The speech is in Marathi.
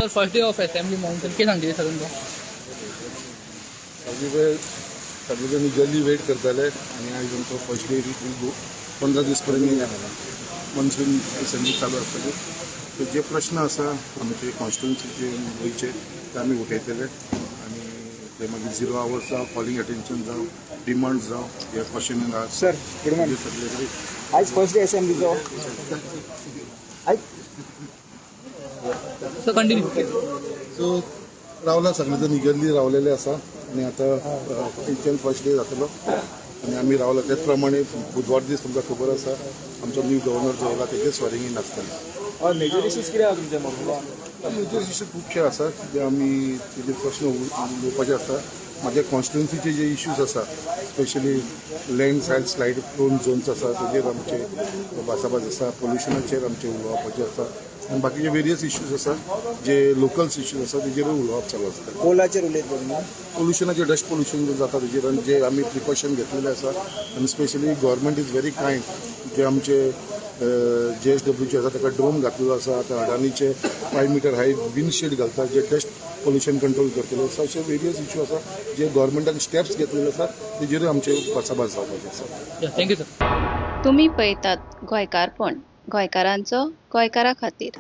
Sir first day of assembly mountain कितें सांगतले सर तुमकां सगळे जण जल्दी वेट करताले आणि आज आमचो फर्स्ट डे 15 दीस पर्यंत मनसून असेंब्ली चालू आसतली. सो जे प्रश्न आसा आमचे कॉन्स्टिट्युन्सीचे गोंयचे ते आमी उठयतले आनी ते मागीर 0 आवर्स जावं कॉलिंग अटेन्शन जावं डिमांड जावं हे question end answer sir good morning. सगळे कडेन आज फर्स्ट डे असेंब्लीचो आज सर कंटिन्यू. सो रावला सगळे जण इगर्ली रावलेले आसा आणि आता ऑफिशियल फर्स्ट डे जातलो आणि आमी रावला त्याच प्रमाणे बुधवार दीस तुमकां खबर आसा आमचो न्यू गव्हर्नर जो आयला तेजे स्वेरींग इन आसतलें. मेजर इश्यूज कितें आहा तुमच्या मम्मा? मेजर इश्यू खुबशे आसा जे आमी तेजे प्रश्न उलोवपाचे आसा. म्हाज्या कॉन्स्टिट्युन्सीचे जे इश्यूज आसा specially landslide prone zones आसा तेजेर आमचे भासाभास आसा. पोल्युशनाचेर आमचे उलोवपाचे आसा आनी बाकीचे वेरियस इश्यूज आसा जे लोकल्स इश्यूज आसा तेजेरूय उलोवप चालू आसता. कोलाचेर उलयता तुमी? पोल्युशनाचे डस्ट पोल्युशन जे जाता तेजेर आनी जे आमी प्रिकॉशन घेतलेले आसा आनी specially government is very kind जे आमचे JSWचे आसा ताका ड्रोन घातलेलो आसा. आता अडानीचे 5 मीटर हायट विंड शील्ड घालतात जे डस्ट पोल्युशन कंट्रोल करतले. सो अशे वेरियस इश्यू आसा जे गव्हर्मेंटान स्टेप्स घेतलेले आसा तेजेरूय आमचे भासाभास जावपाचे आसा. Thank you sir. तुम्ही पळयतात गोंयकारपण, गोंयकारांचो गोंयकारा खातीर.